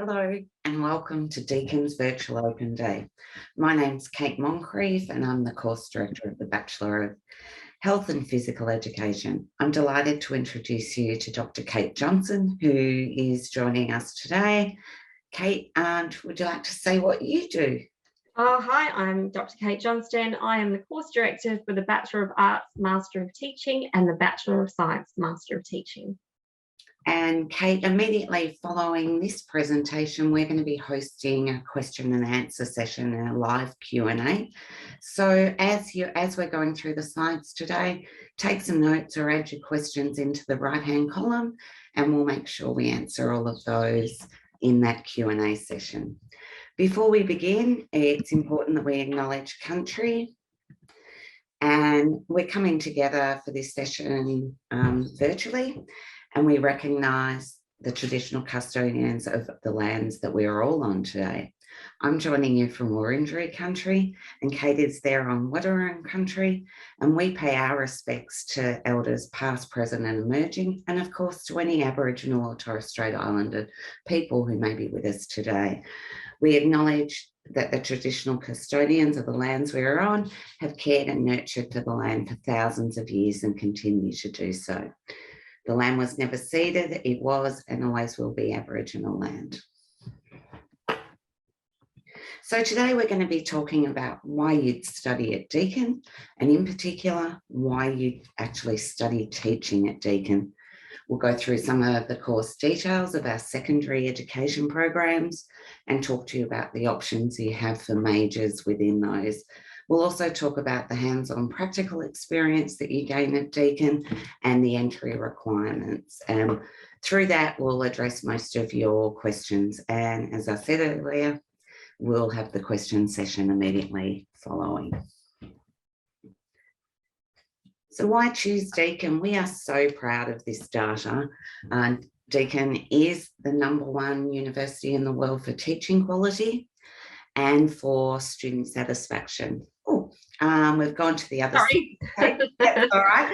Hello and welcome to Deacon's Virtual Open Day. My name's Kate Moncrief and I'm the course director of the Bachelor of Health and Physical Education. I'm delighted to introduce you to Dr. Kate Johnson, who is joining us today. Kate, would you like to say what you do? Hi, I'm Dr. Kate Johnston. I am the course director for the Bachelor of Arts Master of Teaching and the Bachelor of Science Master of Teaching. And Kate, immediately following this presentation, we're going to be hosting a question and answer session and a live Q&A. So as we're going through the slides today, take some notes or add your questions into the right-hand column, and we'll make sure we answer all of those in that Q&A session. Before we begin, it's important that we acknowledge country. And we're coming together for this session virtually, and we recognise the traditional custodians of the lands that we are all on today. I'm joining you from Wurundjeri country, and Kate is there on Wadawurrung country, and we pay our respects to elders past, present and emerging, and of course to any Aboriginal or Torres Strait Islander people who may be with us today. We acknowledge that the traditional custodians of the lands we are on have cared and nurtured for the land for thousands of years and continue to do so. The land was never ceded, it was and always will be Aboriginal land. So today we're going to be talking about why you'd study at Deakin, and in particular, why you'd actually study teaching at Deakin. We'll go through some of the course details of our secondary education programs and talk to you about the options you have for majors within those. We'll also talk about the hands-on practical experience that you gain at Deakin and the entry requirements. And through that, we'll address most of your questions. And as I said earlier, we'll have the question session immediately following. So why choose Deakin? We are so proud of this data. Deakin is the #1 university in the world for teaching quality and for student satisfaction. Oh, we've gone to the other side. That's all right.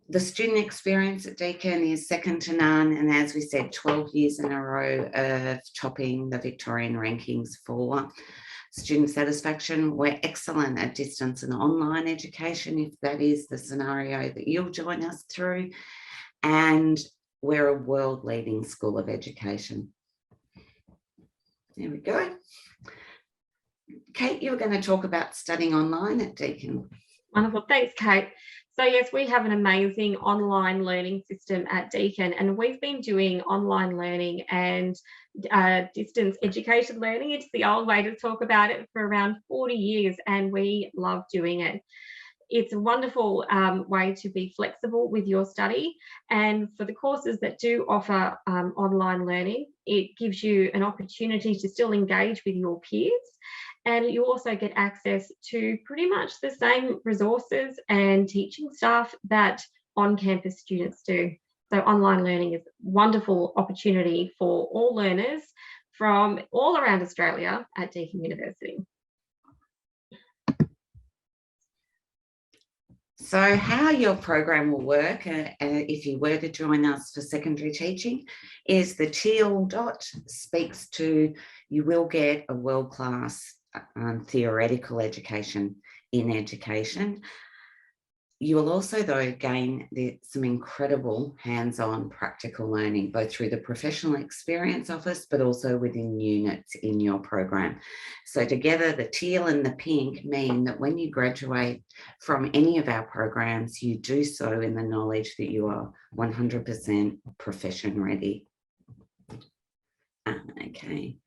The student experience at Deakin is second to none, and as we said, 12 years in a row of topping the Victorian rankings for student satisfaction. We're excellent at distance and online education, if that is the scenario that you'll join us through, and we're a world-leading school of education. There we go. Kate, you were going to talk about studying online at Deakin. Wonderful, thanks Kate. So yes, we have an amazing online learning system at Deakin, and we've been doing online learning and distance education learning. It's the old way to talk about it for around 40 years, and we love doing it. It's a wonderful way to be flexible with your study, and for the courses that do offer online learning, it gives you an opportunity to still engage with your peers, and you also get access to pretty much the same resources and teaching staff that on-campus students do. So online learning is a wonderful opportunity for all learners from all around Australia at Deakin University. So how your program will work, if you were to join us for secondary teaching, is the teal dot speaks to you will get a world-class theoretical education in education. You will also, though, gain some incredible hands-on practical learning, both through the professional experience office, but also within units in your program. So together, the teal and the pink mean that when you graduate from any of our programs, you do so in the knowledge that you are 100% profession ready. Okay.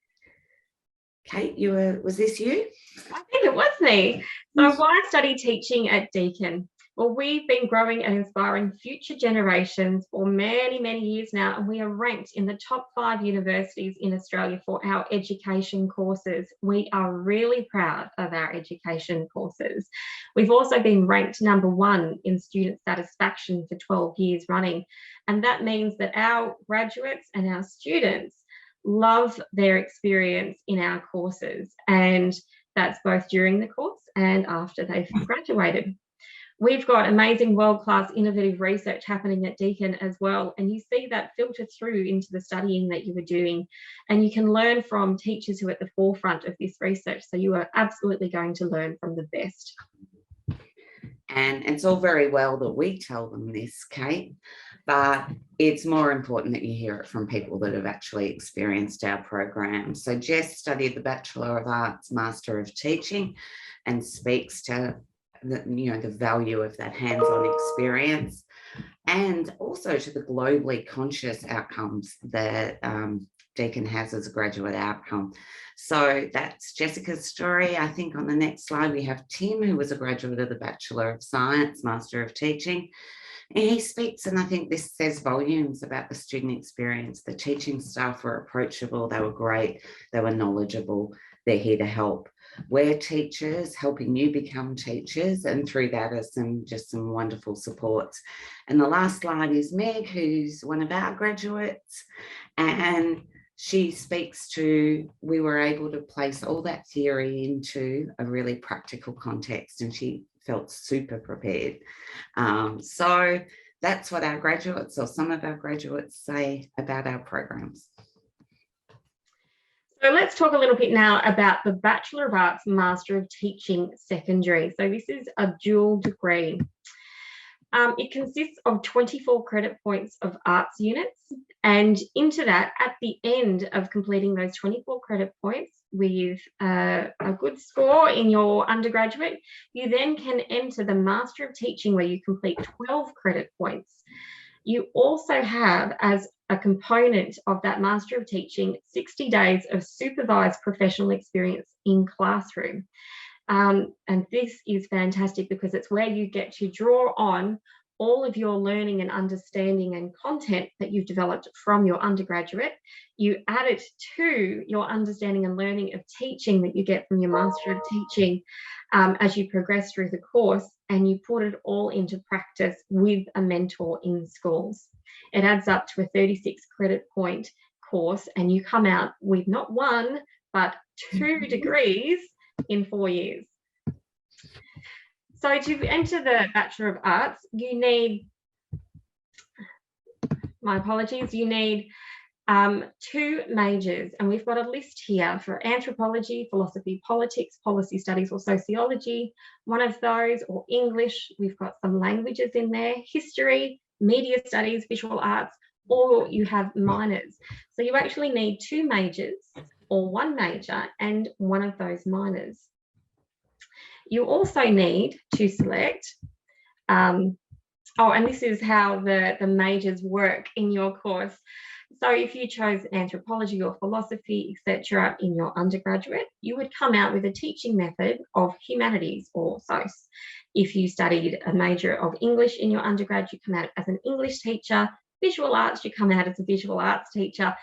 Kate, was this you? I think it was me. So why study teaching at Deakin? Well, we've been growing and inspiring future generations for many, many years now, and we are ranked in the top 5 universities in Australia for our education courses. We are really proud of our education courses. We've also been ranked #1 in student satisfaction for 12 years running, and that means that our graduates and our students love their experience in our courses, and that's both during the course and after they've graduated. We've got amazing world-class innovative research happening at Deakin as well, and you see that filter through into the studying that you were doing, and you can learn from teachers who are at the forefront of this research, so you are absolutely going to learn from the best. And it's all very well that we tell them this, Kate, but it's more important that you hear it from people that have actually experienced our program. So Jess studied the Bachelor of Arts, Master of Teaching, and speaks to the value of that hands-on experience, and also to the globally conscious outcomes that Deakin has as a graduate outcome. So that's Jessica's story. I think on the next slide we have Tim, who was a graduate of the Bachelor of Science, Master of Teaching. And he speaks, and I think this says volumes about the student experience. The teaching staff were approachable, they were great, they were knowledgeable, they're here to help. We're teachers, helping you become teachers, and through that are some wonderful supports. And the last slide is Meg, who's one of our graduates, and she speaks to, we were able to place all that theory into a really practical context, and she felt super prepared. So that's what our graduates, or some of our graduates, say about our programs. So let's talk a little bit now about the Bachelor of Arts, Master of Teaching Secondary. So this is a dual degree. It consists of 24 credit points of arts units, and into that, at the end of completing those 24 credit points with a good score in your undergraduate, you then can enter the Master of Teaching, where you complete 12 credit points. You also have, as a component of that Master of Teaching, 60 days of supervised professional experience in classroom. And this is fantastic because it's where you get to draw on all of your learning and understanding and content that you've developed from your undergraduate. You add it to your understanding and learning of teaching that you get from your Master of Teaching as you progress through the course, and you put it all into practice with a mentor in schools. It adds up to a 36 credit point course, and you come out with not one, but 2 degrees in 4 years. So to enter the Bachelor of Arts, you need, you need 2 majors, and we've got a list here for anthropology, philosophy, politics, policy studies, or sociology, one of those, or English. We've got some languages in there, history, media studies, visual arts, or you have minors. So you actually need 2 majors or 1 major and one of those minors. You also need to select, and this is how the majors work in your course. So if you chose anthropology or philosophy, etc., in your undergraduate, you would come out with a teaching method of humanities or SOS. If you studied a major of English in your undergrad, you come out as an English teacher. Visual arts, you come out as a visual arts teacher.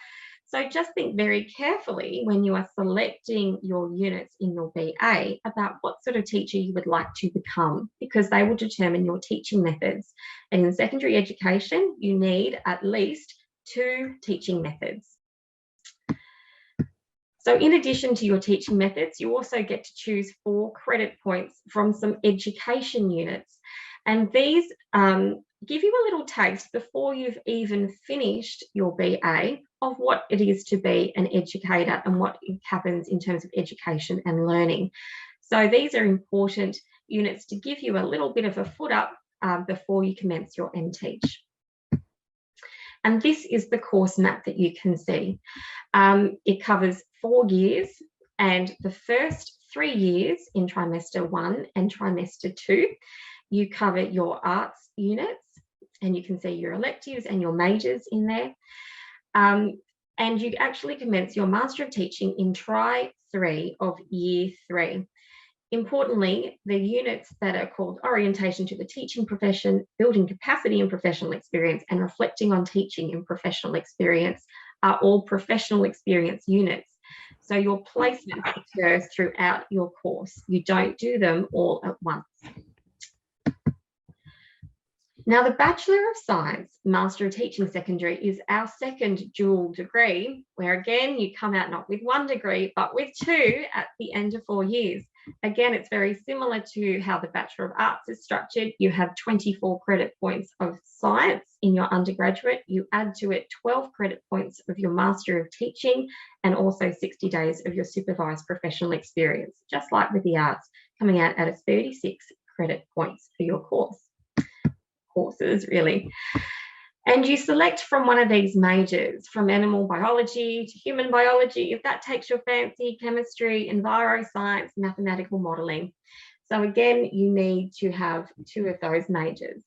So just think very carefully when you are selecting your units in your BA about what sort of teacher you would like to become, because they will determine your teaching methods. And in secondary education, you need at least 2 teaching methods. So in addition to your teaching methods, you also get to choose 4 credit points from some education units. And these give you a little taste before you've even finished your BA of what it is to be an educator and what happens in terms of education and learning. So these are important units to give you a little bit of a foot up before you commence your MTeach. And this is the course map that you can see. It covers 4 years, and the first 3 years in trimester 1 and trimester 2, you cover your arts units, and you can see your electives and your majors in there. And you actually commence your Master of Teaching in Tri 3 of Year 3. Importantly, the units that are called Orientation to the Teaching Profession, Building Capacity in Professional Experience, and Reflecting on Teaching in Professional Experience are all professional experience units. So your placement occurs throughout your course. You don't do them all at once. Now, the Bachelor of Science, Master of Teaching Secondary is our second dual degree, where again, you come out not with 1 degree, but with 2 at the end of 4 years. Again, it's very similar to how the Bachelor of Arts is structured. You have 24 credit points of science in your undergraduate. You add to it 12 credit points of your Master of Teaching and also 60 days of your supervised professional experience, just like with the arts, coming out at a 36 credit points for your courses, really. And you select from one of these majors, from animal biology to human biology, if that takes your fancy, chemistry, enviroscience, mathematical modelling. So again, you need to have 2 of those majors.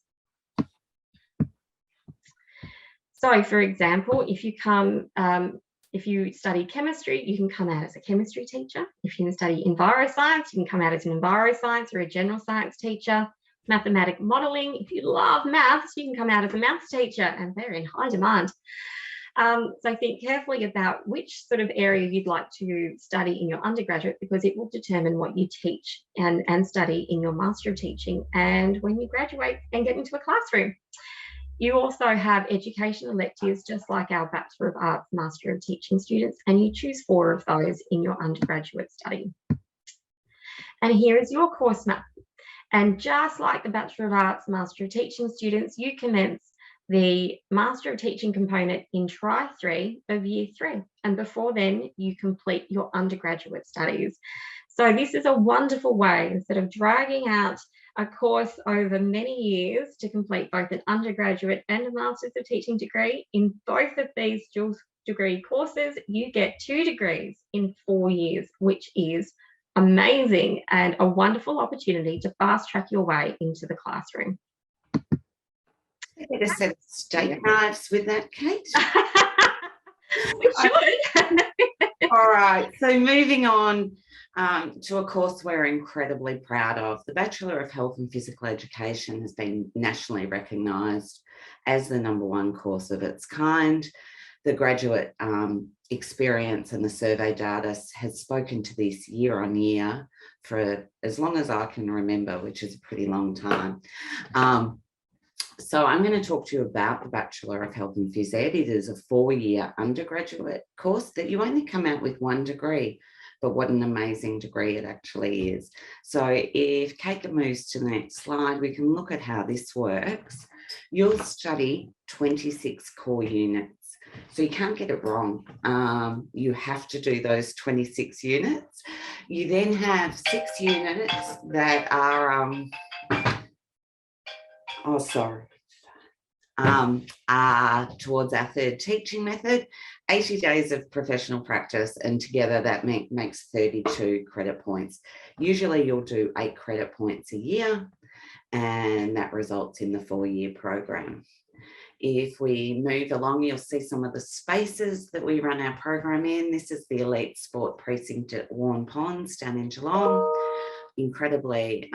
So for example, if you study chemistry, you can come out as a chemistry teacher. If you study enviroscience, you can come out as an enviroscience or a general science teacher. Mathematical modelling, if you love maths, you can come out as a maths teacher, and they're in high demand. So think carefully about which sort of area you'd like to study in your undergraduate, because it will determine what you teach and study in your Master of Teaching and when you graduate and get into a classroom. You also have education electives, just like our Bachelor of Arts, Master of Teaching students, and you choose 4 of those in your undergraduate study. And here is your course map. And just like the Bachelor of Arts, Master of Teaching students, you commence the Master of Teaching component in Try 3 of Year 3. And before then, you complete your undergraduate studies. So this is a wonderful way, instead of dragging out a course over many years to complete both an undergraduate and a Masters of Teaching degree, in both of these dual degree courses, you get 2 degrees in 4 years, which is amazing and a wonderful opportunity to fast track your way into the classroom. Get a set of steak knives with that, Kate. We should. All right, so moving on to a course we're incredibly proud of. The Bachelor of Health and Physical Education has been nationally recognised as the #1 course of its kind. The graduate experience and the survey data has spoken to this year on year for as long as I can remember, which is a pretty long time. So I'm going to talk to you about the Bachelor of Health and Phys Ed. It is a 4-year undergraduate course that you only come out with 1 degree, but what an amazing degree it actually is. So if Kate moves to the next slide, we can look at how this works. You'll study 26 core units. So you can't get it wrong. You have to do those 26 units. You then have 6 units that are, towards our 3rd teaching method, 80 days of professional practice, and together that makes 32 credit points. Usually you'll do 8 credit points a year, and that results in the 4-year program. If we move along, you'll see some of the spaces that we run our program in. This is the Elite Sport Precinct at Warren Ponds down in Geelong. Incredibly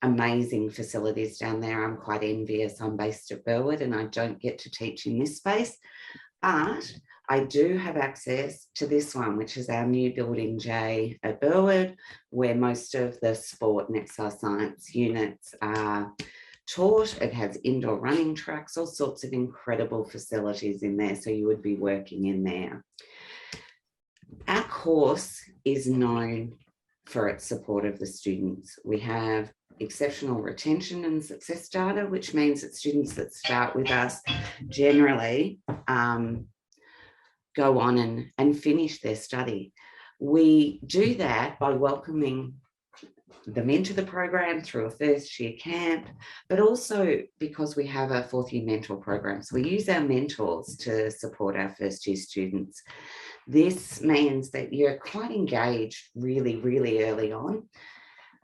amazing facilities down there. I'm quite envious. I'm based at Burwood and I don't get to teach in this space, but I do have access to this one, which is our new Building J at Burwood, where most of the sport and exercise science units are taught. It has indoor running tracks, all sorts of incredible facilities in there, so you would be working in there. Our course is known for its support of the students. We have exceptional retention and success data, which means that students that start with us generally go on and finish their study. We do that by welcoming them into the program through a 1st-year camp, but also because we have a 4th-year mentor program. So we use our mentors to support our 1st-year students. This means that you're quite engaged really, really early on.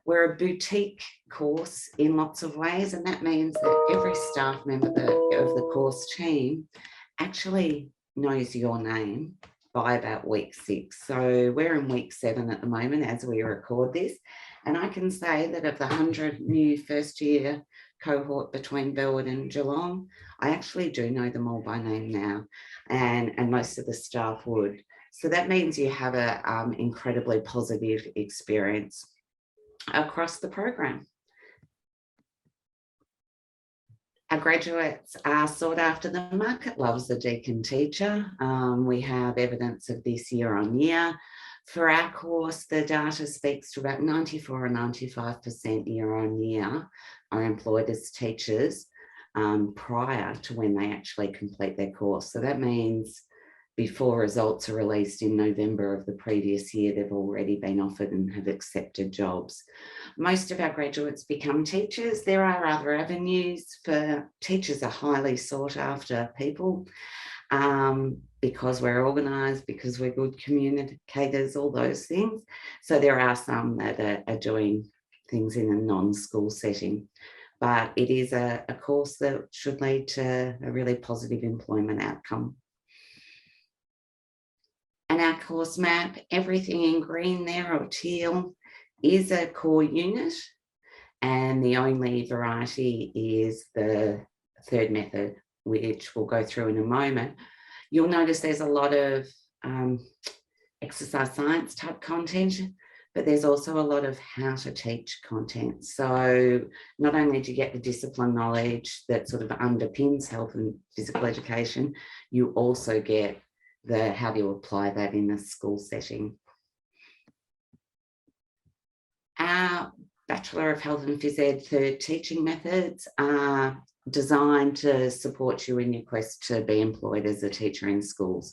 We're a boutique course in lots of ways, and that means that every staff member of the course team actually knows your name by about week 6. So we're in week 7 at the moment as we record this. And I can say that of the 100 new 1st-year cohort between Burwood and Geelong, I actually do know them all by name now, and most of the staff would. So that means you have an incredibly positive experience across the program. Our graduates are sought after. The market loves the Deakin teacher. We have evidence of this year on year. For our course, the data speaks to about 94 or 95% year on year are employed as teachers prior to when they actually complete their course. So that means before results are released in November of the previous year, they've already been offered and have accepted jobs. Most of our graduates become teachers. There are other avenues for teachers are highly sought after people because we're organised, because we're good communicators, all those things. So there are some that are doing things in a non-school setting, but it is a course that should lead to a really positive employment outcome. And our course map, everything in green there or teal is a core unit, and the only variety is the third method, which we'll go through in a moment. You'll notice there's a lot of exercise science type content, but there's also a lot of how to teach content. So not only do you get the discipline knowledge that sort of underpins health and physical education, you also get the how do you apply that in a school setting. Our Bachelor of Health and Phys Ed third teaching methods are designed to support you in your quest to be employed as a teacher in schools.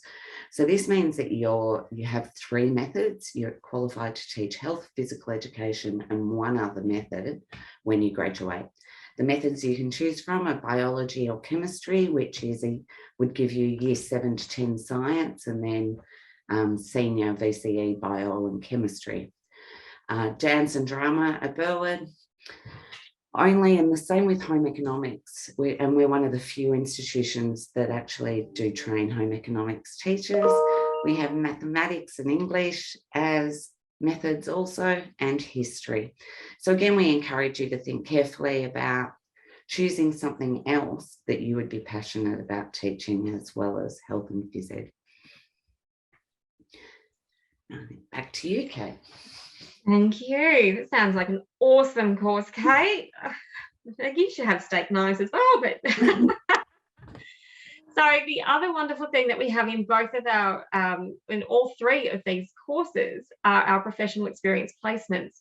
So this means that you have three methods. You're qualified to teach health, physical education, and one other method when you graduate. The methods you can choose from are biology or chemistry, which would give you year 7 to 10 science, and then senior VCE bio and chemistry. Dance and drama are Burwood only, and the same with home economics. We're one of the few institutions that actually do train home economics teachers. We have mathematics and English as methods also, and history. So again, we encourage you to think carefully about choosing something else that you would be passionate about teaching, as well as health and phys ed. Back to you, Kate. Thank you. That sounds like an awesome course, Kate. You should have steak knives as well, but so the other wonderful thing that we have in both of our, in all three of these courses are our professional experience placements.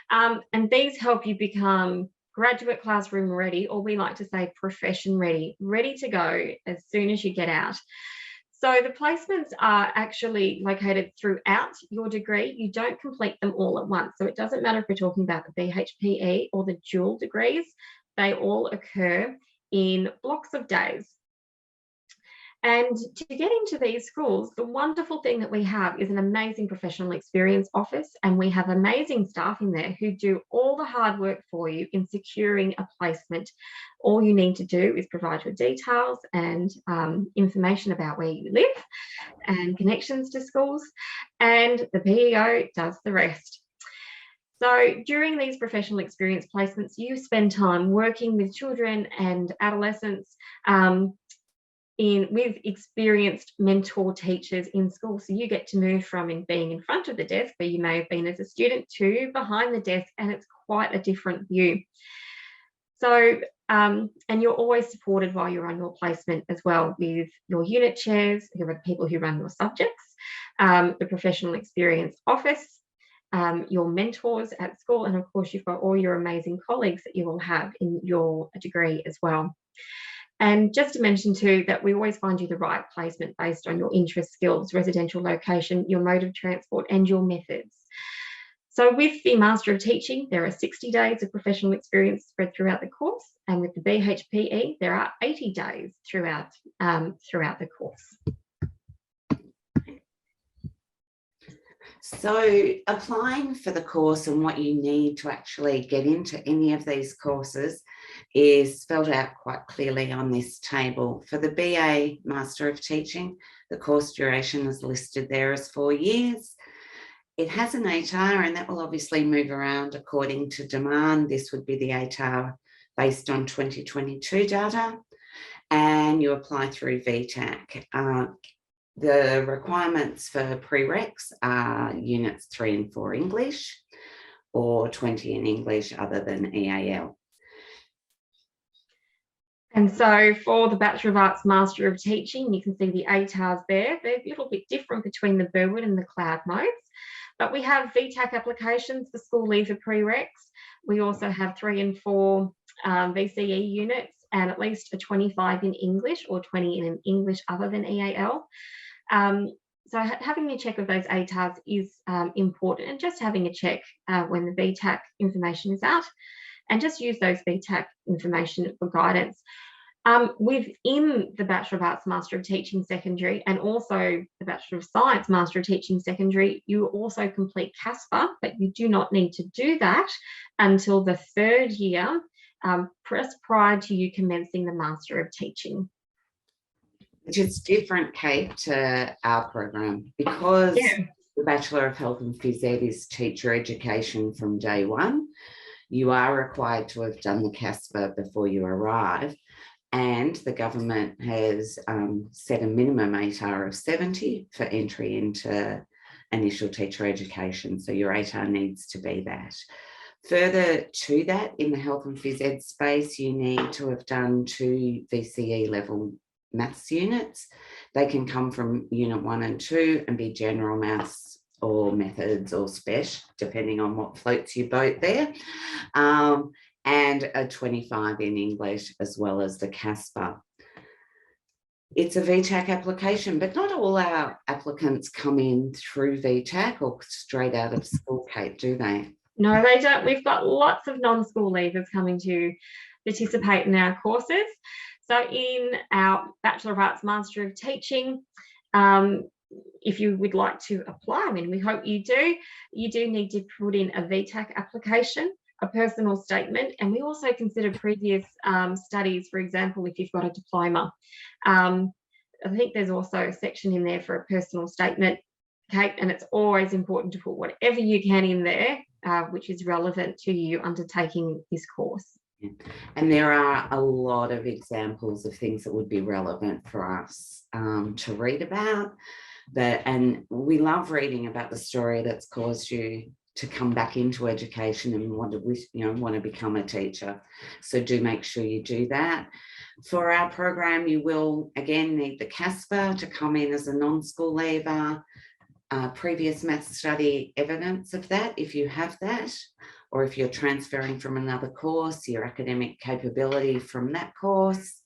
And these help you become graduate classroom ready, or we like to say profession ready, ready to go as soon as you get out. So the placements are actually located throughout your degree. You don't complete them all at once. So it doesn't matter if we're talking about the BHPE or the dual degrees, they all occur in blocks of days. And to get into these schools, the wonderful thing that we have is an amazing professional experience office, and we have amazing staff in there who do all the hard work for you in securing a placement. All you need to do is provide your details and information about where you live and connections to schools, and the PEO does the rest. So during these professional experience placements, you spend time working with children and adolescents with experienced mentor teachers in school. So you get to move from being in front of the desk, where you may have been as a student, to behind the desk, and it's quite a different view. So, and you're always supported while you're on your placement as well with your unit chairs, who are people who run your subjects, the professional experience office, your mentors at school, and of course you've got all your amazing colleagues that you will have in your degree as well. And just to mention too, that we always find you the right placement based on your interest, skills, residential location, your mode of transport, and your methods. So with the Master of Teaching, there are 60 days of professional experience spread throughout the course, and with the BHPE, there are 80 days throughout the course. So applying for the course and what you need to actually get into any of these courses is spelled out quite clearly on this table. For the BA Master of Teaching, the course duration is listed there as 4 years. It has an ATAR, and that will obviously move around according to demand. This would be the ATAR based on 2022 data, and you apply through VTAC. The requirements for prereqs are units 3 and 4 English, or 20 in English other than EAL. And so for the Bachelor of Arts, Master of Teaching, you can see the ATARs there. They're a little bit different between the Burwood and the Cloud modes. But we have VTAC applications for school leaver prereqs. We also have 3 and 4 VCE units and at least a 25 in English or 20 in an English other than EAL. So having a check of those ATARs is important, and just having a check when the VTAC information is out, and just use those VTAC information for guidance. Within the Bachelor of Arts, Master of Teaching Secondary, and also the Bachelor of Science, Master of Teaching Secondary, you also complete CASPA, but you do not need to do that until the 3rd year, just prior to you commencing the Master of Teaching. Which is different, Kate, to our program, because the Bachelor of Health and Phys Ed is teacher education from day one. You are required to have done the CASPA before you arrive, and the government has set a minimum ATAR of 70 for entry into initial teacher education. So your ATAR needs to be that. Further to that, in the health and phys ed space, you need to have done 2 VCE level maths units. They can come from unit 1 and 2 and be general maths or methods or spec, depending on what floats your boat there. And a 25 in English, as well as the CASPA. It's a VTAC application, but not all our applicants come in through VTAC or straight out of school, Kate, do they? No, they don't. We've got lots of non-school leavers coming to participate in our courses. So in our Bachelor of Arts, Master of Teaching, if you would like to apply, I mean, we hope you do need to put in a VTAC application, a personal statement, and we also consider previous studies, for example, if you've got a diploma. I think there's also a section in there for a personal statement, Kate, and it's always important to put whatever you can in there, which is relevant to you undertaking this course. And there are a lot of examples of things that would be relevant for us to read about. And we love reading about the story that's caused you to come back into education and want to become a teacher. So do make sure you do that. For our program, you will again need the CASPA to come in as a non-school leaver, previous maths study evidence of that if you have that, or if you're transferring from another course, your academic capability from that course,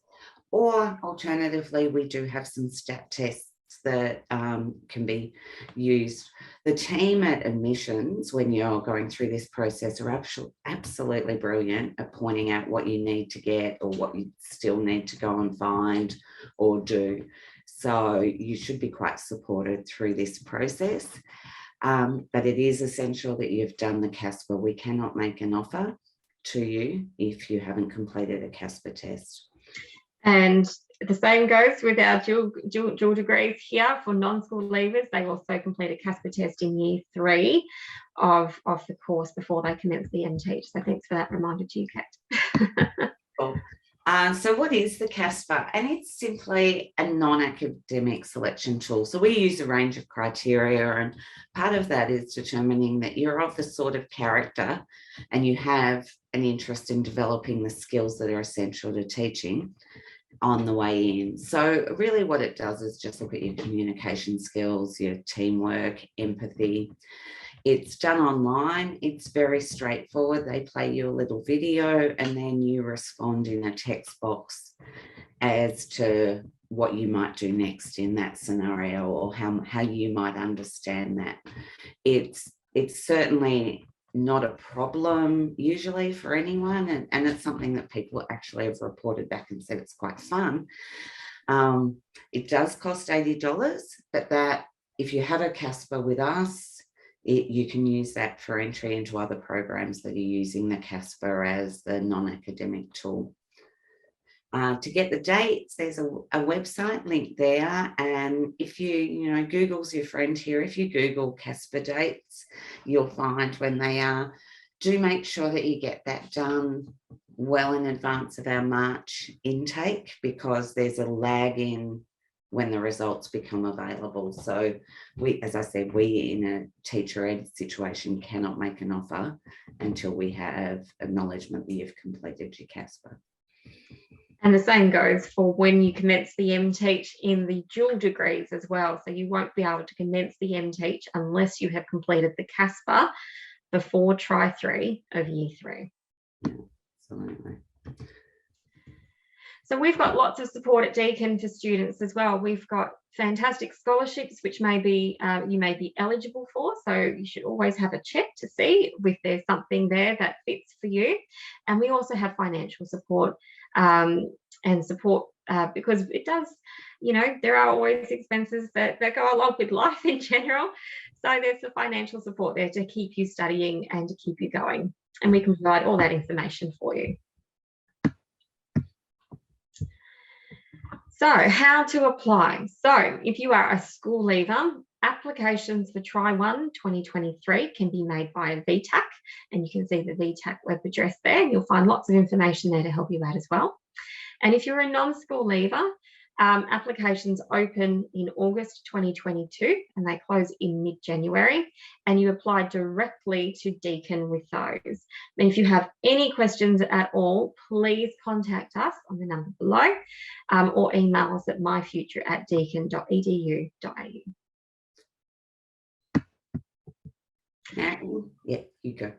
or alternatively, we do have some stat tests that can be used. The team at admissions, when you're going through this process, are absolutely brilliant at pointing out what you need to get or what you still need to go and find or do. So you should be quite supported through this process. But it is essential that you've done the CASPA. We cannot make an offer to you if you haven't completed a CASPA test. And the same goes with our dual degrees here for non-school leavers. They also complete a CASPA test in year 3 of the course before they commence the MTeach. So thanks for that reminder to you, Kate. Cool. So what is the CASPA? And it's simply a non-academic selection tool. So we use a range of criteria, and part of that is determining that you're of the sort of character and you have an interest in developing the skills that are essential to teaching on the way in. So really what it does is just look at your communication skills, your teamwork, empathy. It's done online. It's very straightforward. They play you a little video and then you respond in a text box as to what you might do next in that scenario, or how you might understand that. It's certainly not a problem usually for anyone, and it's something that people actually have reported back and said it's quite fun. It does cost $80, but that if you have a CASPA with us, you can use that for entry into other programs that are using the CASPA as the non-academic tool. To get the dates, there's a website link there, and if you Google's your friend here. If you Google CASPA dates, you'll find when they are. Do make sure that you get that done well in advance of our March intake, because there's a lag in when the results become available. So as I said, we in a teacher ed situation cannot make an offer until we have acknowledgement that you've completed your CASPA. And the same goes for when you commence the MTeach in the dual degrees as well. So you won't be able to commence the MTeach unless you have completed the CASPA before Try 3 of Year 3. Absolutely. So we've got lots of support at Deakin for students as well. We've got fantastic scholarships, which you may be eligible for. So you should always have a check to see if there's something there that fits for you. And we also have financial support and support because it does, there are always expenses that go along with life in general. So there's the financial support there to keep you studying and to keep you going. And we can provide all that information for you. So how to apply. So if you are a school leaver, applications for Try 1 2023 can be made via VTAC, and you can see the VTAC web address there. You'll find lots of information there to help you out as well. And if you're a non-school leaver, applications open in August 2022 and they close in mid-January, and you apply directly to Deakin with those. And if you have any questions at all, please contact us on the number below or email us at myfuture@deakin.edu.au. Yeah, you go.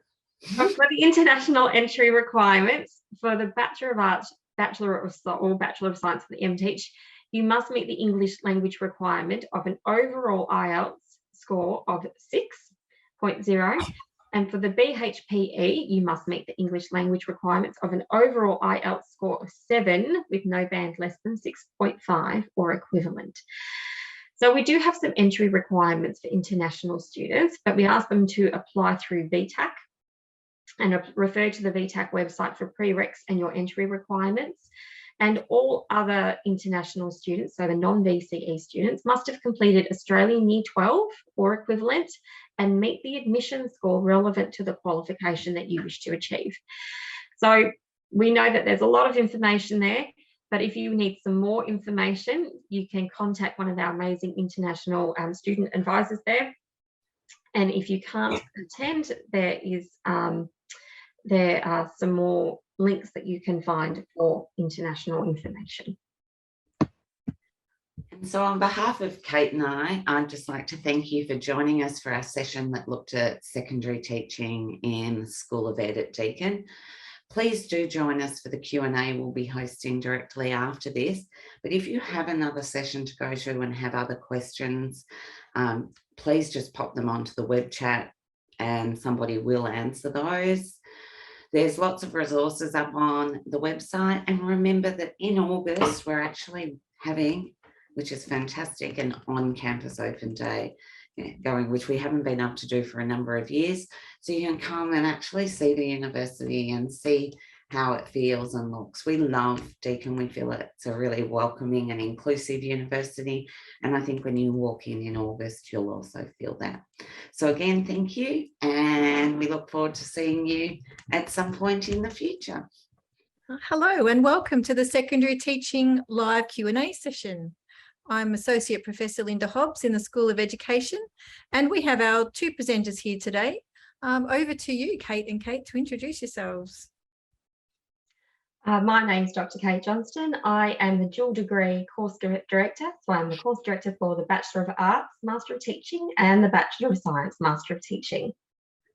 For the international entry requirements for the Bachelor of Arts, Bachelor of Science for the MTeach, you must meet the English language requirement of an overall IELTS score of 6.0. And for the BHPE, you must meet the English language requirements of an overall IELTS score of 7 with no band less than 6.5 or equivalent. So we do have some entry requirements for international students, but we ask them to apply through VTAC and refer to the VTAC website for prereqs and your entry requirements. And all other international students, so the non-VCE students, must have completed Australian Year 12 or equivalent and meet the admission score relevant to the qualification that you wish to achieve. So we know that there's a lot of information there, but if you need some more information, you can contact one of our amazing international student advisors there. And if you can't attend, there are some more links that you can find for international information. And so on behalf of Kate and I'd just like to thank you for joining us for our session that looked at secondary teaching in School of Ed at Deakin. Please do join us for the Q&A we'll be hosting directly after this. But if you have another session to go to and have other questions, please just pop them onto the web chat and somebody will answer those. There's lots of resources up on the website. And remember that in August, we're actually having, which is fantastic, an on-campus open day going, which we haven't been able to do for a number of years. So you can come and actually see the university and see how it feels and looks. We love Deakin. We feel it's a really welcoming and inclusive university. And I think when you walk in August, you'll also feel that. So again, thank you. And we look forward to seeing you at some point in the future. Hello and welcome to the Secondary Teaching live Q&A session. I'm Associate Professor Linda Hobbs in the School of Education, and we have our two presenters here today. Over to you, Kate and Kate, to introduce yourselves. My name's Dr. Kate Johnston. I am the dual degree course director. So I'm the course director for the Bachelor of Arts, Master of Teaching, and the Bachelor of Science, Master of Teaching.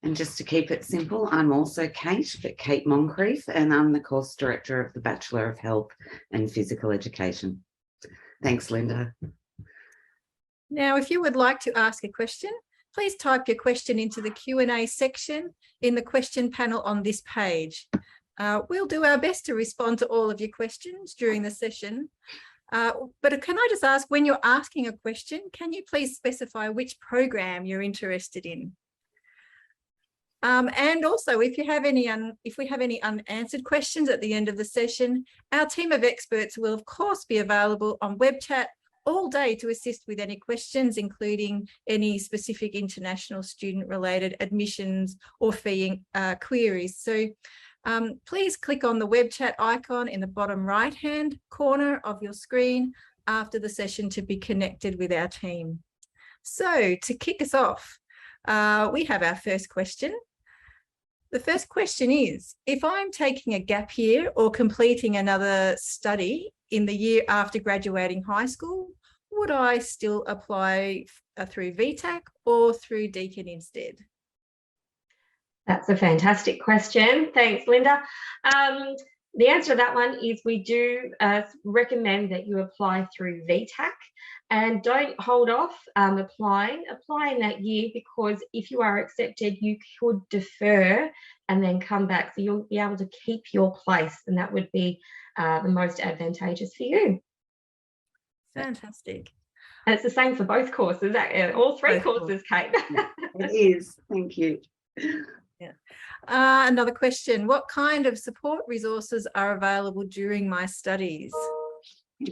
And just to keep it simple, I'm also Kate, but Kate Moncrief, and I'm the course director of the Bachelor of Health and Physical Education. Thanks, Linda. Now, if you would like to ask a question, please type your question into the Q&A section in the question panel on this page. We'll do our best to respond to all of your questions during the session. But can I just ask, when you're asking a question, can you please specify which program you're interested in? And also, if we have any unanswered questions at the end of the session, our team of experts will of course be available on web chat all day to assist with any questions, including any specific international student related admissions or fee queries. So please click on the web chat icon in the bottom right hand corner of your screen after the session to be connected with our team. So to kick us off, we have our first question. The first question is, if I'm taking a gap year or completing another study in the year after graduating high school, would I still apply through VTAC or through Deakin instead? That's a fantastic question. Thanks, Linda. The answer to that one is we do recommend that you apply through VTAC, and don't hold off applying that year, because if you are accepted, you could defer and then come back. So you'll be able to keep your place, and that would be the most advantageous for you. Fantastic. And it's the same for both courses, all three Both courses, Kate. It is. Thank you. Yeah. Another question, what kind of support resources are available during my studies?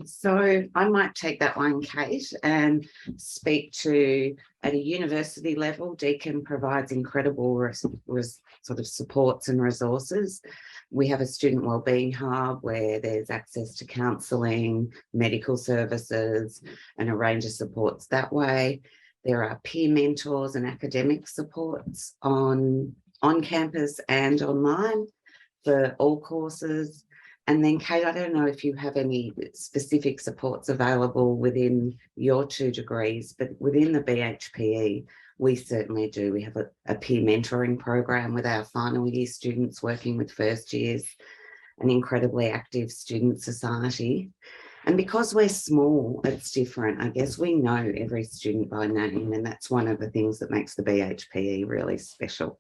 So I might take that one, Kate, and speak to, at a university level, Deakin provides incredible sort of supports and resources. We have a student wellbeing hub where there's access to counselling, medical services, and a range of supports that way. There are peer mentors and academic supports on campus and online for all courses. And then, Kate, I don't know if you have any specific supports available within your 2 degrees, but within the BHPE, we certainly do. We have a peer mentoring program with our final year students, working with first years, an incredibly active student society. And because we're small, it's different. I guess we know every student by name, and that's one of the things that makes the BHPE really special.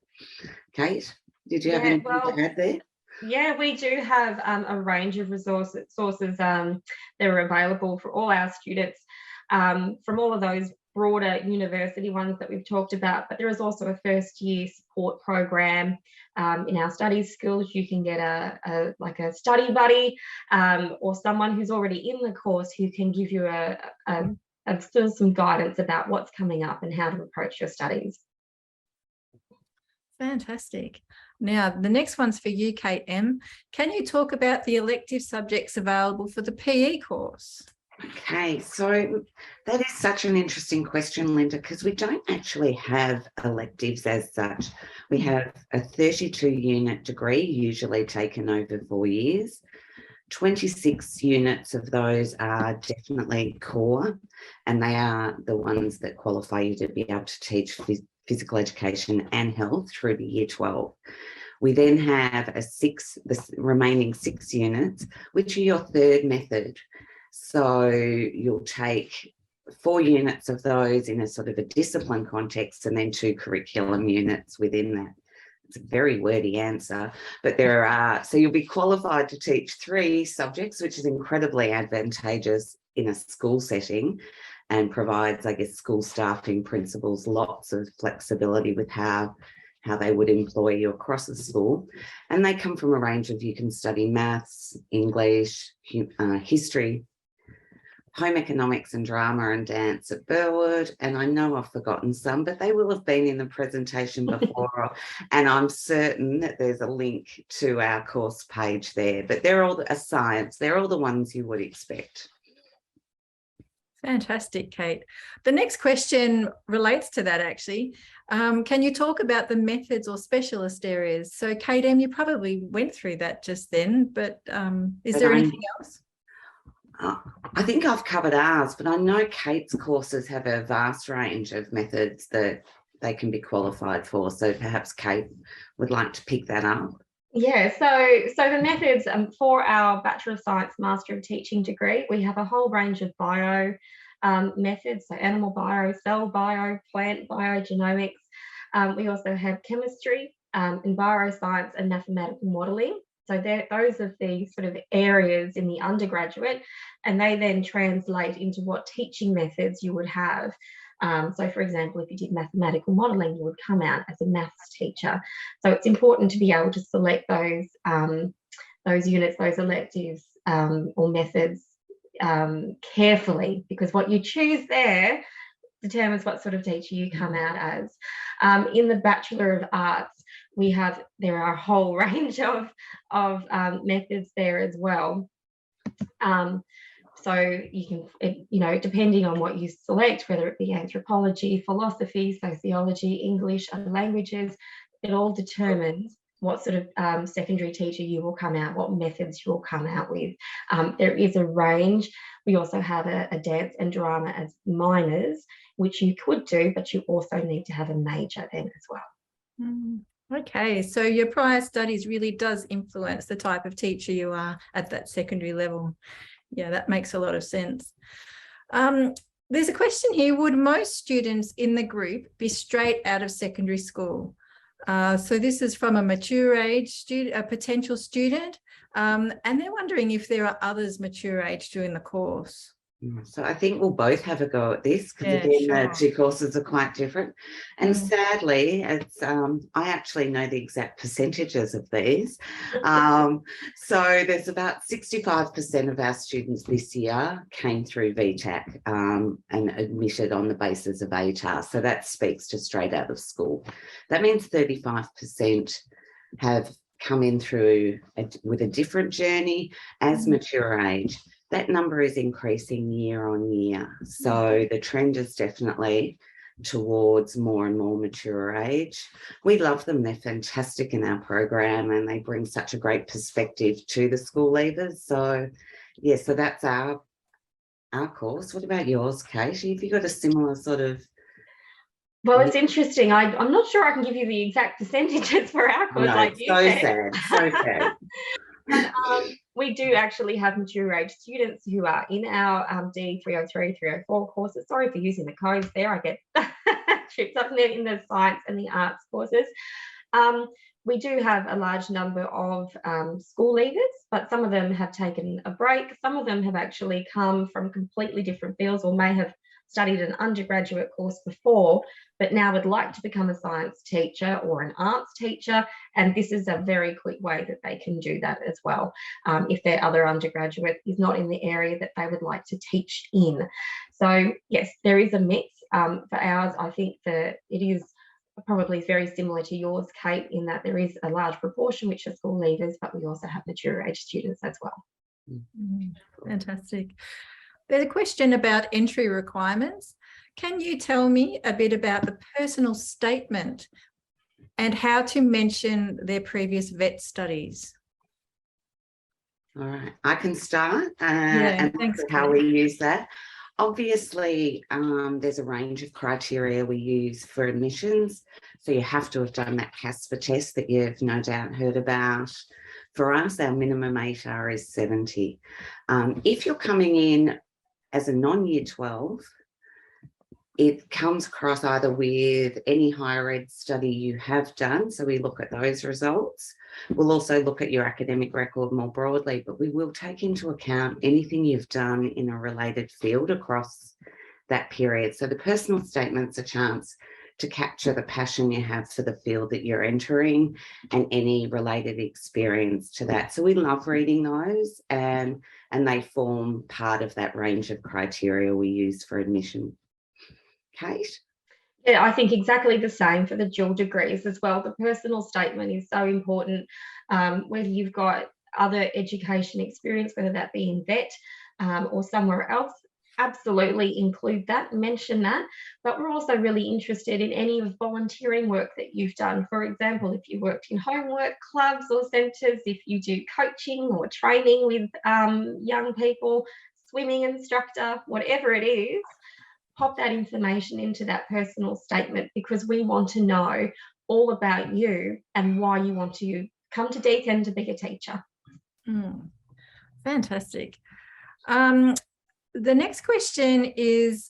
Kate, did you have anything to add there? Yeah, we do have a range of sources that are available for all our students, from all of those broader university ones that we've talked about, but there is also a first year support program in our studies skills. You can get a study buddy or someone who's already in the course who can give you still some guidance about what's coming up and how to approach your studies. Fantastic. Now, the next one's for you, Kate M. Can you talk about the elective subjects available for the PE course? Okay, so that is such an interesting question, Linda, because we don't actually have electives as such. We have a 32-unit degree, usually taken over 4 years. 26 units of those are definitely core, and they are the ones that qualify you to be able to teach physical education and health through to year 12. We then have the remaining 6 units, which are your third method. So you'll take 4 units of those in a sort of a discipline context, and then 2 curriculum units within that. It's a very wordy answer, but so you'll be qualified to teach 3 subjects, which is incredibly advantageous in a school setting, and provides, I guess, school staffing principals lots of flexibility with how they would employ you across the school. And they come from a range of, you can study maths, English, history, home economics and drama and dance at Burwood. And I know I've forgotten some, but they will have been in the presentation before. And I'm certain that there's a link to our course page there, but they're all a science. They're all the ones you would expect. Fantastic, Kate. The next question relates to that, actually. Can you talk about the methods or specialist areas? So, Kate M, you probably went through that just then, but is there anything else? I think I've covered ours, but I know Kate's courses have a vast range of methods that they can be qualified for. So perhaps Kate would like to pick that up. Yeah, so the methods for our Bachelor of Science, Master of Teaching degree, we have a whole range of bio methods, so animal bio, cell bio, plant bio, genomics. We also have chemistry, enviroscience, and mathematical modelling. So those are the sort of areas in the undergraduate, and they then translate into what teaching methods you would have. So, for example, if you did mathematical modelling, you would come out as a maths teacher. So it's important to be able to select those units, those electives or methods carefully, because what you choose there determines what sort of teacher you come out as. In the Bachelor of Arts, there are a whole range of methods there as well. So you can, depending on what you select, whether it be anthropology, philosophy, sociology, English, other languages, it all determines what sort of secondary teacher you will come out, what methods you will come out with. There is a range. We also have a dance and drama as minors, which you could do, but you also need to have a major then as well. Okay, so your prior studies really does influence the type of teacher you are at that secondary level. Yeah, that makes a lot of sense. There's a question here: would most students in the group be straight out of secondary school? So this is from a mature age student, a potential student, and they're wondering if there are others mature age during the course. So I think we'll both have a go at this, because Yeah, again, sure. the two courses are quite different. And sadly, it's I actually know the exact percentages of these. So there's about 65% of our students this year came through VTAC and admitted on the basis of ATAR. So that speaks to straight out of school. That means 35% have come in through with a different journey as mature age. That number is increasing year on year. So the trend is definitely towards more and more mature age. We love them. They're fantastic in our program, and they bring such a great perspective to the school leavers. So yeah, so that's our course. What about yours, Kate? Have you got a similar sort of? Well, it's interesting. I'm not sure I can give you the exact percentages for our course, No, like you so said. sad, so sad. But, we do actually have mature age students who are in our D303, 304 courses. Sorry for using the codes there. I get tripped up in the science and the arts courses. We do have a large number of school leavers, but some of them have taken a break. Some of them have actually come from completely different fields, or may have studied an undergraduate course before, but now would like to become a science teacher or an arts teacher. And this is a very quick way that they can do that as well, if their other undergraduate is not in the area that they would like to teach in. So yes, there is a mix. For ours, I think that it is probably very similar to yours, Kate, in that there is a large proportion which are school leavers, but we also have mature age students as well. Fantastic. There's a question about entry requirements. Can you tell me a bit about the personal statement and how to mention their previous vet studies? All right, I can start Yeah, and thanks, how Kate. we use that. Obviously, there's a range of criteria we use for admissions. So you have to have done that CASPER test that you've no doubt heard about. For us, our minimum ATAR is 70. If you're coming in as a non-year 12, it comes across either with any higher ed study you have done. So we look at those results. We'll also look at your academic record more broadly, but we will take into account anything you've done in a related field across that period. So the personal statement's a chance to capture the passion you have for the field that you're entering and any related experience to that. So we love reading those, and they form part of that range of criteria we use for admission. Kate? Yeah, I think exactly the same for the dual degrees as well. The personal statement is so important, whether you've got other education experience, whether that be in vet or somewhere else. Absolutely include that, mention that. But we're also really interested in any volunteering work that you've done. For example, if you worked in homework clubs or centres, if you do coaching or training with young people, swimming instructor, whatever it is, pop that information into that personal statement, because we want to know all about you and why you want to come to Deakin to be a teacher. Fantastic. The next question is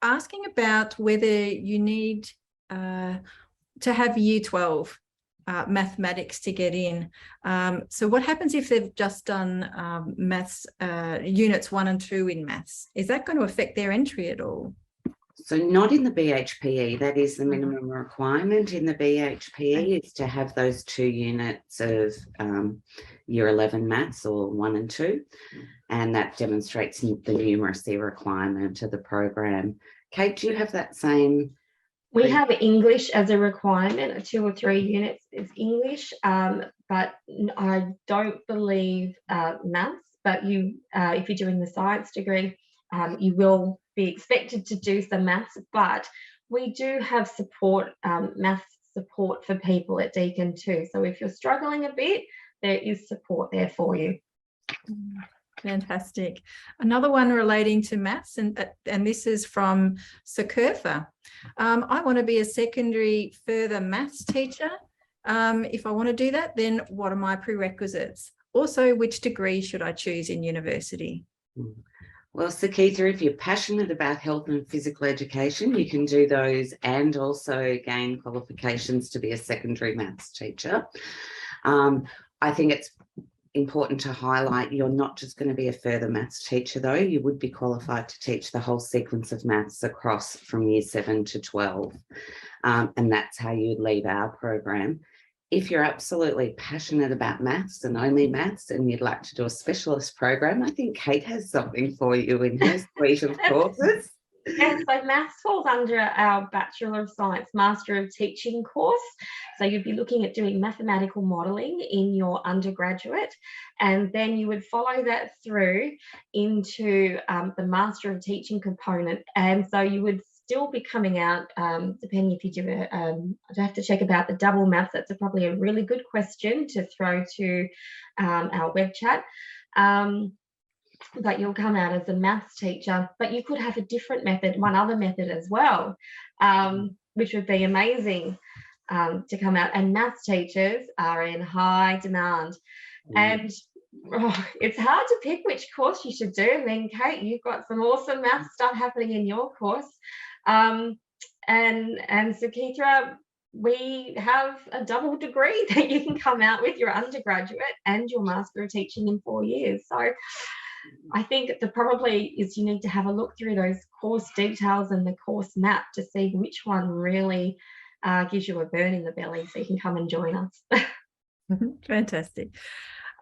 asking about whether you need to have year 12 mathematics to get in. So what happens if they've just done maths, units 1 and 2 in maths? Is that going to affect their entry at all? So not in the BHPE, that is the minimum requirement in the BHPE, is to have those 2 units of year 11 maths, or 1 and 2, and that demonstrates the numeracy requirement of the program. Kate, do you have that same? We have English as a requirement, 2 or 3 units is English, but I don't believe maths, but you, if you're doing the science degree, you will be expected to do some maths, but we do have support maths support for people at Deakin too. So if you're struggling a bit, there is support there for you. Fantastic. Another one relating to maths, and this is from Sakurfa. I want to be a secondary further maths teacher. If I want to do that, then what are my prerequisites? Also, which degree should I choose in university? Well, Sakitha, if you're passionate about health and physical education, you can do those and also gain qualifications to be a secondary maths teacher. I think it's important to highlight you're not just going to be a further maths teacher, though. You would be qualified to teach the whole sequence of maths across from year 7 to 12. And that's how you'd leave our program. If you're absolutely passionate about maths and only maths and you'd like to do a specialist program, I think Kate has something for you in her suite of courses. And so maths falls under our Bachelor of Science, Master of Teaching course. So you'd be looking at doing mathematical modelling in your undergraduate, and then you would follow that through into the Master of Teaching component. And so you would still be coming out, depending if you do I'd have to check about the double maths. That's probably a really good question to throw to our web chat. But you'll come out as a maths teacher, but you could have a different method, one other method as well, which would be amazing to come out. And maths teachers are in high demand. And it's hard to pick which course you should do. I mean, Kate, you've got some awesome maths stuff happening in your course. And Sakitha, we have a double degree that you can come out with, your undergraduate and your Master of Teaching in 4 years. So I think the probably is you need to have a look through those course details and the course map to see which one really gives you a burn in the belly, so you can come and join us. Fantastic.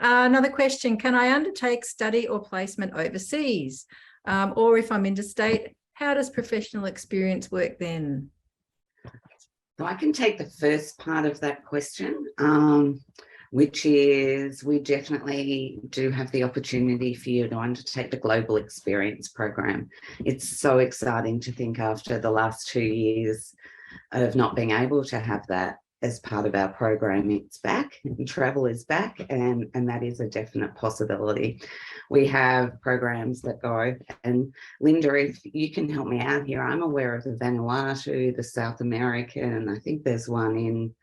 Another question, can I undertake study or placement overseas? Or if I'm interstate, how does professional experience work then? So I can take the first part of that question, which is we definitely do have the opportunity for you to undertake the Global Experience Program. It's so exciting to think after the last 2 years of not being able to have that as part of our program, it's back and travel is back, and that is a definite possibility. We have programs that go, and Linda, if you can help me out here, I'm aware of the Vanuatu, the South American, I think there's one in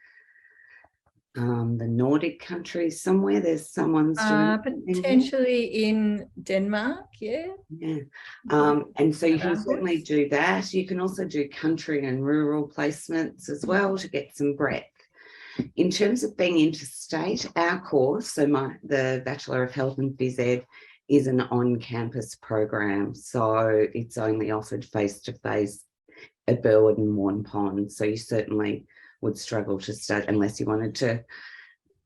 the Nordic countries somewhere. There's someone's doing potentially in Denmark, yeah. And so you can certainly do that. You can also do country and rural placements as well to get some breadth. In terms of being interstate, our course, so the Bachelor of Health and Phys Ed, is an on-campus program, so it's only offered face-to-face at Burwood and Waurn Ponds. So you certainly would struggle to study unless you wanted to,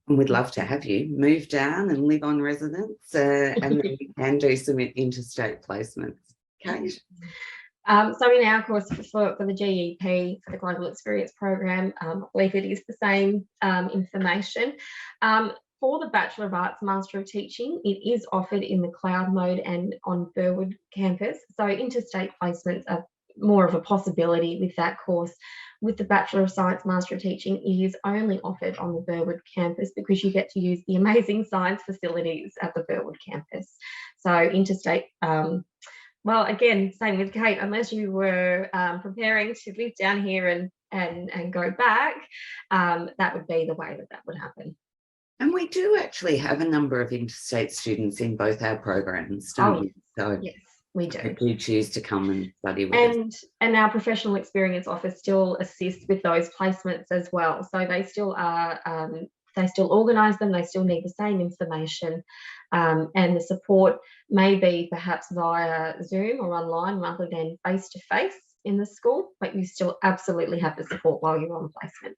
and we'd love to have you move down and live on residence, and then you can do some interstate placements. Kate? So in our course for the GEP, for the Global Experience Program, I believe it is the same information. For the Bachelor of Arts, Master of Teaching, it is offered in the cloud mode and on Burwood campus. So interstate placements are more of a possibility with that course. With the Bachelor of Science, Master of Teaching, it is only offered on the Burwood campus because you get to use the amazing science facilities at the Burwood campus. So interstate, well, again, same with Kate, unless you were preparing to live down here and go back, that would be the way that would happen. And we do actually have a number of interstate students in both our programs, don't we? So yes, we do. If you choose to come and study with us. And our professional experience office still assists with those placements as well. So they still are, they still organise them, they still need the same information, and the support may be perhaps via Zoom or online rather than face-to-face in the school, but you still absolutely have the support while you're on placement.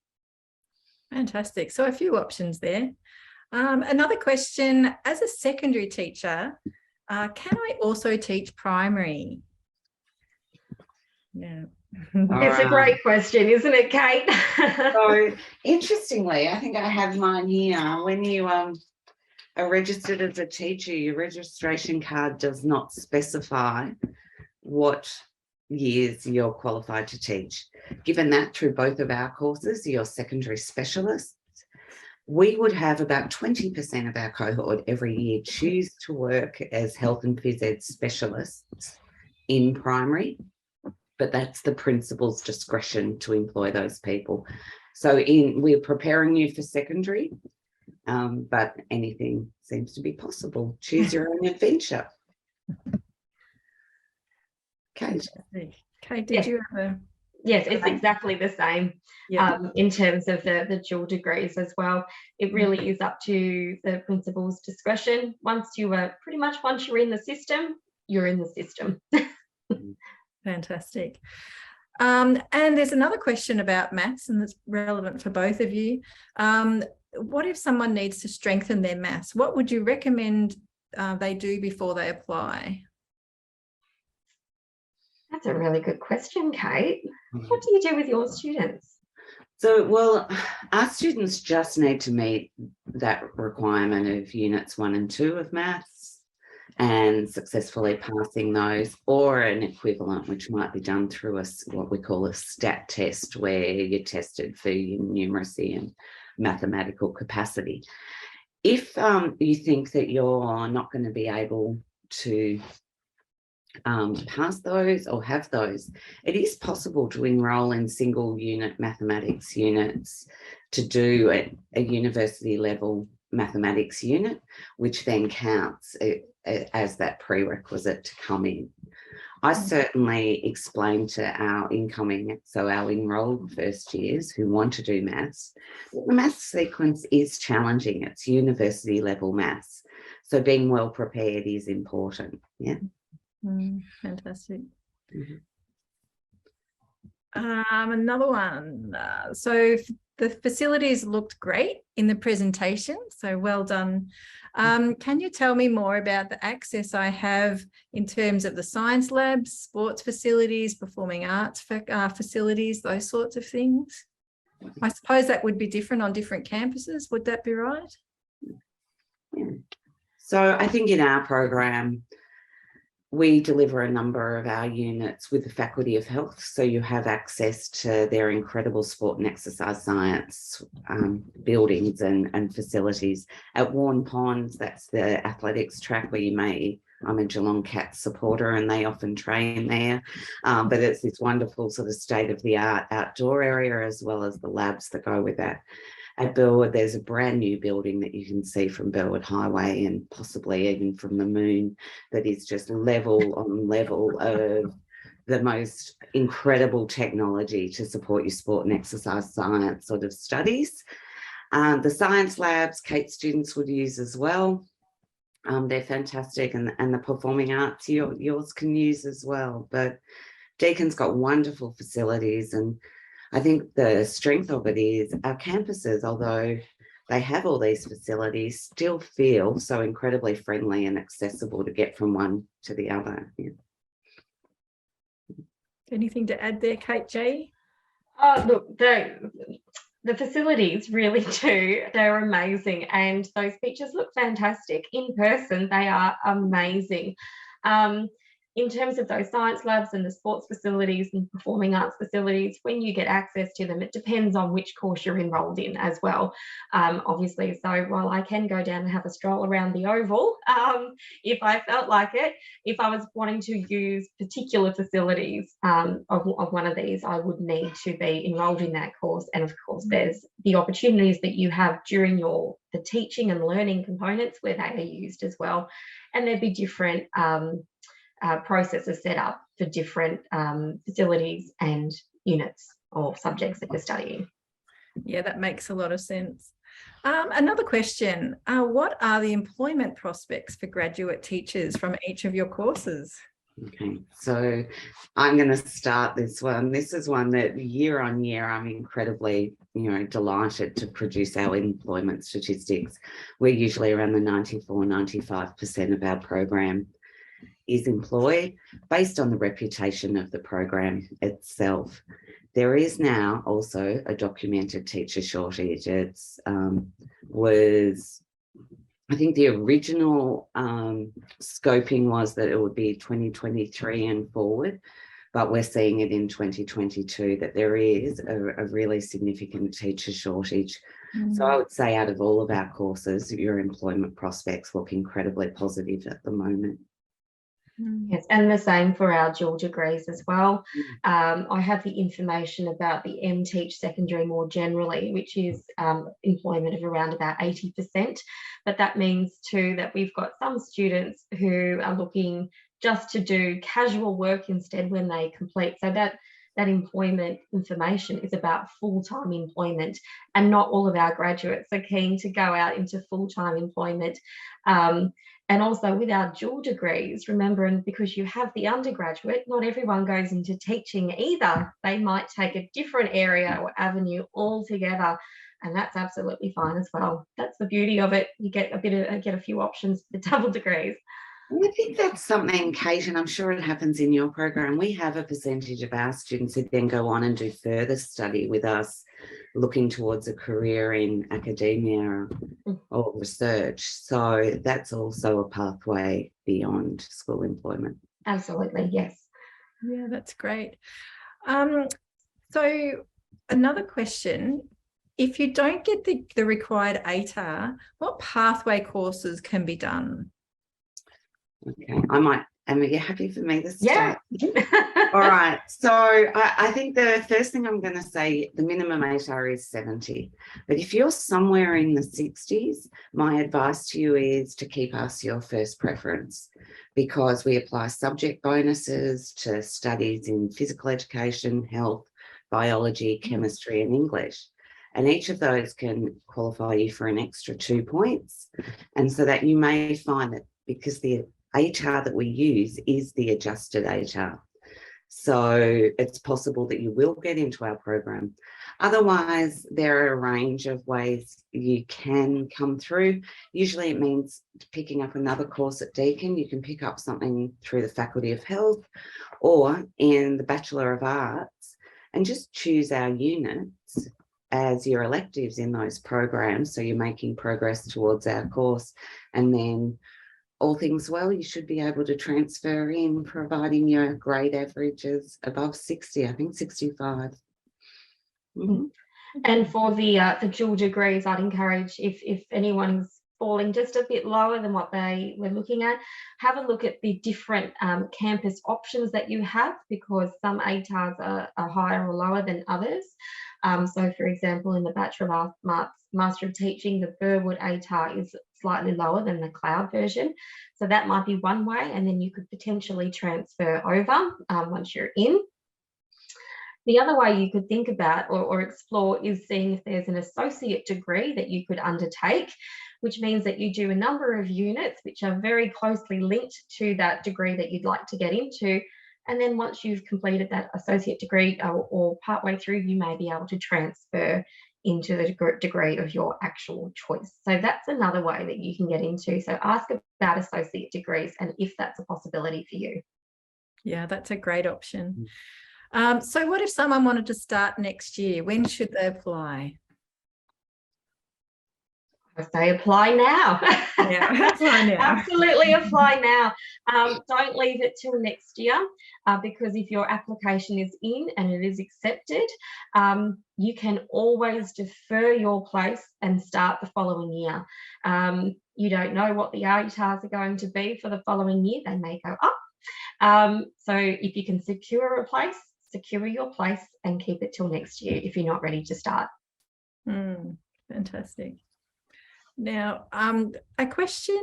Fantastic. So a few options there. Another question, as a secondary teacher, can I also teach primary? Yeah. It's a great question, isn't it, Kate? So interestingly, I think I have mine here. When you are registered as a teacher, your registration card does not specify what years you're qualified to teach. Given that through both of our courses, you're secondary specialists, we would have about 20% of our cohort every year choose to work as health and phys ed specialists in primary, but that's the principal's discretion to employ those people. So we're preparing you for secondary, but anything seems to be possible. Choose your own adventure. Kate. Kate, did you have a... Yes, it's exactly the same. In terms of the dual degrees as well. It really is up to the principal's discretion. Once you're in the system, you're in the system. Fantastic. And there's another question about maths, and that's relevant for both of you. What if someone needs to strengthen their maths? What would you recommend they do before they apply? That's a really good question, Kate. What do you do with your students? So, well, our students just need to meet that requirement of units 1 and 2 of maths and successfully passing those, or an equivalent, which might be done through what we call a STAT test, where you're tested for your numeracy and mathematical capacity. If you think that you're not going to be able to pass those or have those, it is possible to enrol in single unit mathematics units to do a university level mathematics unit, which then counts as that prerequisite to come in. I certainly explain to our incoming, so our enrolled first years who want to do maths, the maths sequence is challenging. It's university level maths. So being well prepared is important. Yeah. Fantastic. Another one. So the facilities looked great in the presentation, so well done. Can you tell me more about the access I have in terms of the science labs, sports facilities, performing arts facilities, those sorts of things? I suppose that would be different on different campuses. Would that be right? Yeah. So I think in our program, we deliver a number of our units with the Faculty of Health, so you have access to their incredible sport and exercise science buildings and facilities. At Warn Ponds, that's the athletics track where I'm a Geelong Cats supporter and they often train there, but it's this wonderful sort of state-of-the-art outdoor area as well as the labs that go with that. At Burwood, there's a brand new building that you can see from Burwood Highway and possibly even from the moon that is just level on level of the most incredible technology to support your sport and exercise science sort of studies. The science labs, Kate's students would use as well. They're fantastic, and the performing arts yours can use as well. But Deacon's got wonderful facilities, and I think the strength of it is our campuses, although they have all these facilities, still feel so incredibly friendly and accessible to get from one to the other. Yeah. Anything to add there, Kate J? Look, the facilities really do. They're amazing, and those pictures look fantastic. In person, they are amazing. In terms of those science labs and the sports facilities and performing arts facilities, when you get access to them, it depends on which course you're enrolled in as well, obviously. So while I can go down and have a stroll around the Oval, if I felt like it, if I was wanting to use particular facilities of one of these, I would need to be enrolled in that course. And of course, there's the opportunities that you have during the teaching and learning components where they are used as well. And there'd be different processes set up for different facilities and units or subjects that you're studying. Yeah, that makes a lot of sense. Another question, what are the employment prospects for graduate teachers from each of your courses? Okay, so I'm going to start this one. This is one that year on year I'm incredibly, delighted to produce our employment statistics. We're usually around the 94-95% of our program is employed based on the reputation of the program itself. There is now also a documented teacher shortage. It's I think the original scoping was that it would be 2023 and forward, but we're seeing it in 2022 that there is a really significant teacher shortage. So I would say out of all of our courses, your employment prospects look incredibly positive at the moment. Yes, and the same for our dual degrees as well. I have the information about the MTeach secondary more generally, which is employment of around about 80%. But that means too that we've got some students who are looking just to do casual work instead when they complete. So that employment information is about full-time employment, and not all of our graduates are keen to go out into full-time employment. And also with our dual degrees, remember, and because you have the undergraduate, not everyone goes into teaching either. They might take a different area or avenue altogether, and that's absolutely fine as well. That's the beauty of it. You get a few options for the double degrees. I think that's something, Kate, and I'm sure it happens in your program. We have a percentage of our students who then go on and do further study with us, looking towards a career in academia or research. So that's also a pathway beyond school employment. Absolutely, yes. Yeah, that's great. So another question, if you don't get the required ATAR, what pathway courses can be done? Okay, are you happy for me to start? Yeah. All right, so I think the first thing I'm going to say, the minimum ATAR is 70, but if you're somewhere in the 60s, my advice to you is to keep us your first preference, because we apply subject bonuses to studies in physical education, health, biology, chemistry and English. And each of those can qualify you for an extra 2 points. And so that you may find that because the ATAR that we use is the adjusted ATAR. So it's possible that you will get into our program. Otherwise, there are a range of ways you can come through. Usually it means picking up another course at Deakin. You can pick up something through the Faculty of Health or in the Bachelor of Arts and just choose our units as your electives in those programs. So you're making progress towards our course, and then all things well, you should be able to transfer in, providing your grade average is above 60, I think 65. And for the dual degrees, I'd encourage, if anyone's falling just a bit lower than what they were looking at, have a look at the different campus options that you have, because some ATARs are higher or lower than others. So for example, in the Bachelor of Arts, Master of Teaching, the Burwood ATAR is slightly lower than the cloud version. So that might be one way, and then you could potentially transfer over once you're in. The other way you could think about or explore is seeing if there's an associate degree that you could undertake, which means that you do a number of units which are very closely linked to that degree that you'd like to get into. And then once you've completed that associate degree or partway through, you may be able to transfer into the degree of your actual choice. So that's another way that you can get into. So ask about associate degrees and if that's a possibility for you. Yeah, that's a great option. So what if someone wanted to start next year? When should they apply? I say apply now. Yeah, apply now. Absolutely apply now. Don't leave it till next year, because if your application is in and it is accepted, you can always defer your place and start the following year. You don't know what the ATARs are going to be for the following year. They may go up. So if you can secure a place, secure your place and keep it till next year if you're not ready to start. Fantastic. Now, a question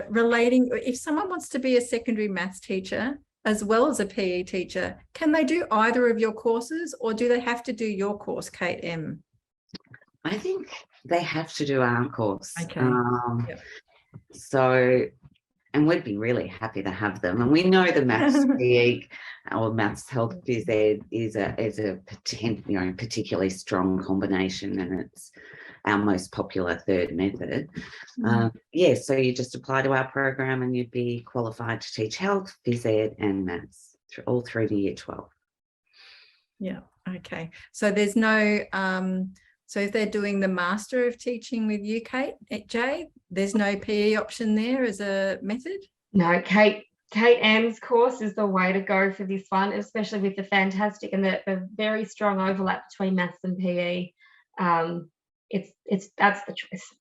relating, if someone wants to be a secondary maths teacher as well as a PE teacher, can they do either of your courses, or do they have to do your course, Kate M? I think they have to do our course. Okay. Yep. So, and we'd be really happy to have them. And we know the maths PE or maths health phys ed is a particularly strong combination, and it's our most popular third method. So you just apply to our program and you'd be qualified to teach health, phys ed and maths all through to year 12. Yeah, okay. So there's no, so if they're doing the Master of Teaching with you, Kate, at J, there's no PE option there as a method? No, Kate, Kate M's course is the way to go for this one, especially with the fantastic and the very strong overlap between maths and PE. That's the choice.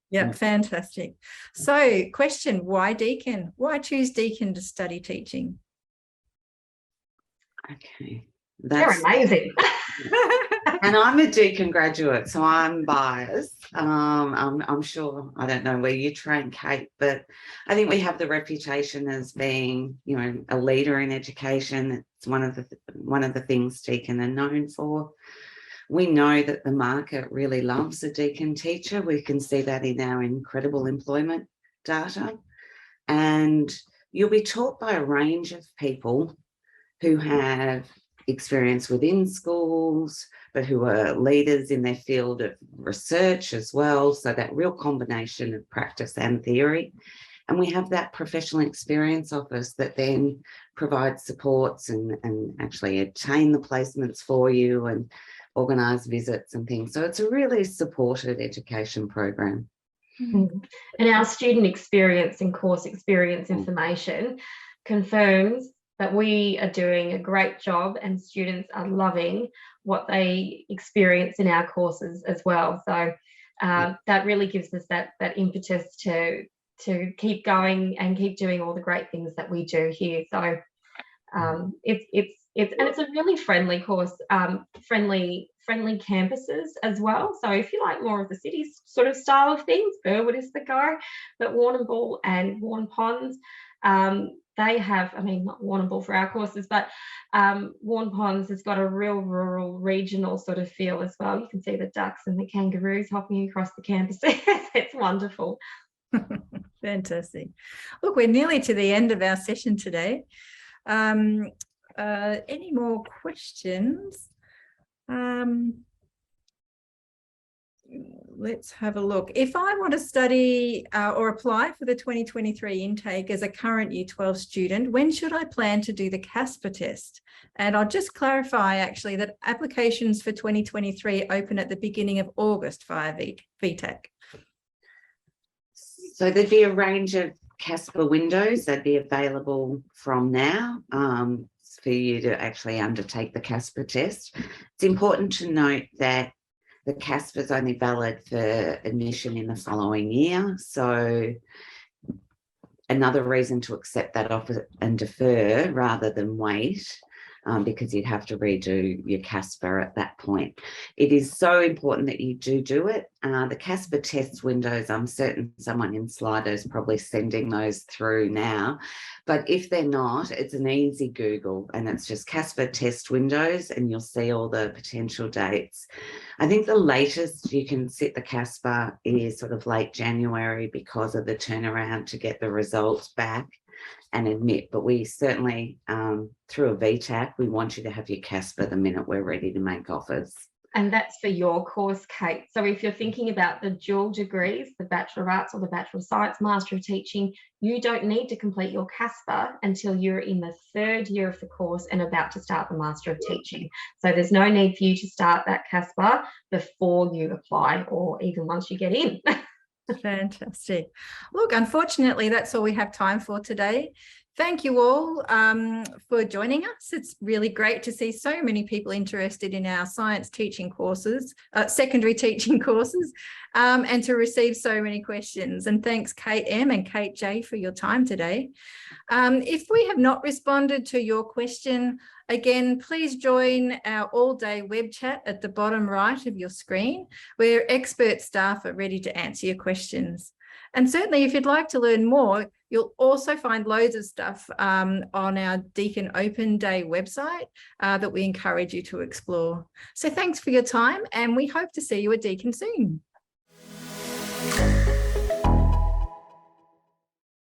Yeah, fantastic. So question, why Deakin? Why choose Deakin to study teaching? Okay. They're amazing. And I'm a Deakin graduate, so I'm biased. I'm sure, I don't know where you train, Kate, but I think we have the reputation as being, you know, a leader in education. It's one of the things Deakin are known for. We know that the market really loves a Deakin teacher. We can see that in our incredible employment data. And you'll be taught by a range of people who have experience within schools, but who are leaders in their field of research as well. So that real combination of practice and theory. And we have that professional experience office that then provides supports and actually obtain the placements for you and organise visits and things. So it's a really supported education program. And our student experience and course experience information confirms that we are doing a great job and students are loving what they experience in our courses as well. So that really gives us that impetus to keep going and keep doing all the great things that we do here. So it's a really friendly course, friendly campuses as well. So if you like more of the city sort of style of things, Burwood is the go, but Warrnambool and Warren Ponds, they have, I mean, not Warrnambool for our courses, but Warren Ponds has got a real rural, regional sort of feel as well. You can see the ducks and the kangaroos hopping across the campus. It's wonderful. Fantastic. Look, we're nearly to the end of our session today. Any more questions? Let's have a look. If I want to study or apply for the 2023 intake as a current Year 12 student, when should I plan to do the CASPER test? And I'll just clarify actually that applications for 2023 open at the beginning of August via VTAC. So there'd be a range of CASPER windows that'd be available from now for you to actually undertake the CASPER test. It's important to note that the CASPER is only valid for admission in the following year. So another reason to accept that offer and defer rather than wait, because you'd have to redo your CASPER at that point. It is so important that you do it. The CASPER test windows, I'm certain someone in Slido is probably sending those through now, but if they're not, it's an easy Google and it's just CASPER test windows and you'll see all the potential dates. I think the latest you can sit the CASPER is sort of late January because of the turnaround to get the results back and admit, but we certainly, through a VTAC, we want you to have your CASPER the minute we're ready to make offers. And that's for your course, Kate. So if you're thinking about the dual degrees, the Bachelor of Arts or the Bachelor of Science, Master of Teaching, you don't need to complete your CASPER until you're in the 3rd year of the course and about to start the Master of Teaching. So there's no need for you to start that CASPER before you apply or even once you get in. Fantastic. Look, unfortunately, that's all we have time for today. Thank you all for joining us. It's really great to see so many people interested in our science teaching courses, secondary teaching courses, and to receive so many questions. And thanks Kate M and Kate J for your time today. If we have not responded to your question, again, please join our all-day web chat at the bottom right of your screen, where expert staff are ready to answer your questions. And certainly if you'd like to learn more, you'll also find loads of stuff on our Deakin Open Day website that we encourage you to explore. So thanks for your time and we hope to see you at Deakin soon.